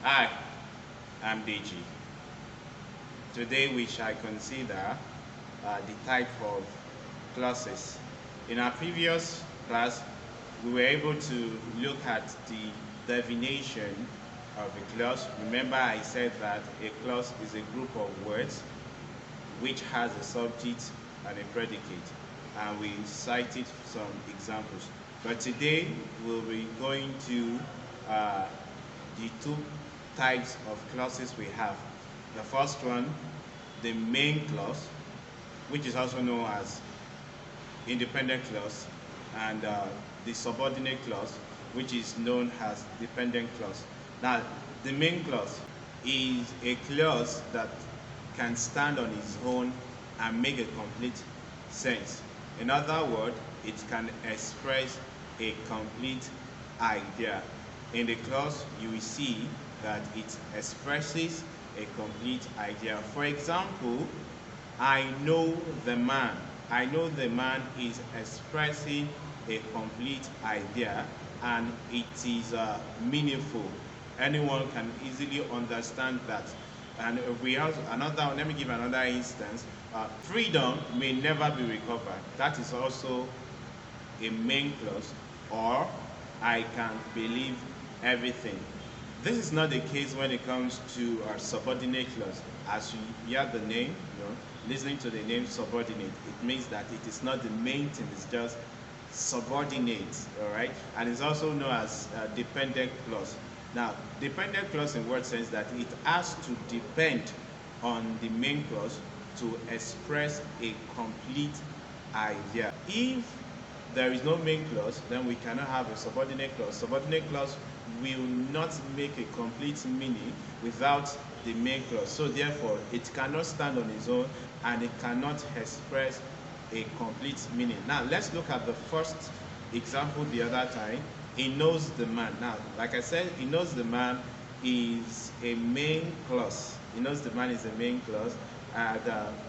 Hi, I'm DG. Today we shall consider the type of clauses. In our previous class, we were able to look at the definition of a clause. Remember I said that a clause is a group of words which has a subject and a predicate, and we cited some examples. But today we'll be going to the two types of clauses we have. The first one, the main clause, which is also known as independent clause, and the subordinate clause, which is known as dependent clause. Now, the main clause is a clause that can stand on its own and make a complete sense. In other words, it can express a complete idea. In the clause, you will see that it expresses a complete idea. For example, I know the man. I know the man is expressing a complete idea, and it is meaningful. Anyone can easily understand that. And we have another, let me give another instance. Freedom may never be recovered. That is also a main clause. Or I can believe everything. This is not the case when it comes to our subordinate clause. As you hear the name, listening to the name subordinate, it means that it is not the main thing, it's just subordinate, all right? And it's also known as dependent clause. Now, dependent clause in what sense? That it has to depend on the main clause to express a complete idea. If there is no main clause, then we cannot have a subordinate clause. Subordinate clause will not make a complete meaning without the main clause. So therefore, it cannot stand on its own and it cannot express a complete meaning. Now, let's look at the first example the other time. He knows the man. Now, like I said, he knows the man is a main clause. He knows the man is a main clause.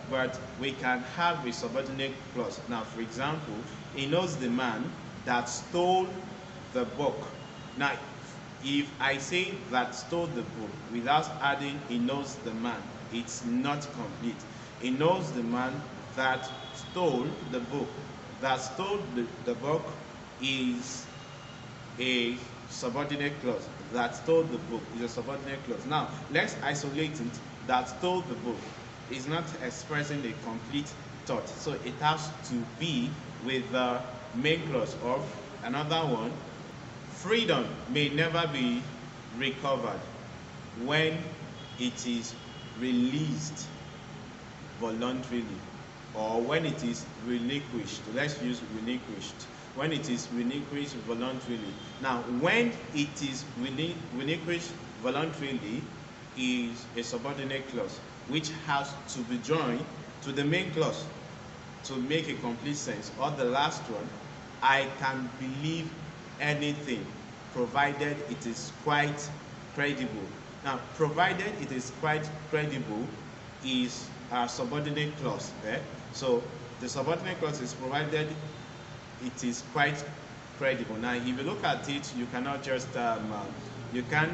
But we can have a subordinate clause. Now, for example, he knows the man that stole the book. Now, if I say that stole the book without adding he knows the man, it's not complete. He knows the man that stole the book. That stole the book is a subordinate clause. That stole the book is a subordinate clause. Now, let's isolate it. That stole the book is not expressing a complete thought. So it has to be with the main clause. Or another one, freedom may never be recovered when it is released voluntarily or when it is relinquished. Let's use relinquished. When it is relinquished voluntarily. Now, when it is relinquished voluntarily is a subordinate clause which has to be joined to the main clause to make a complete sense. Or the last one, I can believe anything provided it is quite credible. Now, provided it is quite credible is our subordinate clause there. So the subordinate clause is provided it is quite credible. Now, if you look at it, you cannot just you can't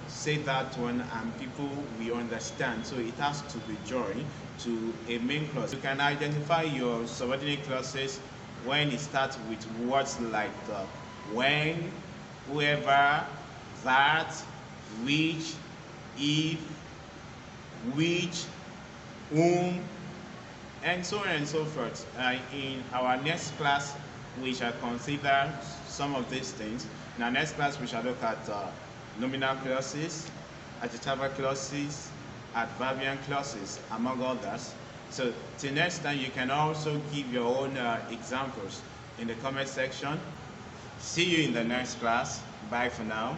say that one and people will understand. So it has to be joined to a main clause. You can identify your subordinate clauses when it starts with words like when, whoever, that, which, if, which, whom, and so on and so forth. In our next class, we shall consider some of these things. In our next class, we shall look at nominal clauses, adjectival clauses, adverbial clauses, among others. So till next time, you can also give your own examples in the comment section. See you in the next class. Bye for now.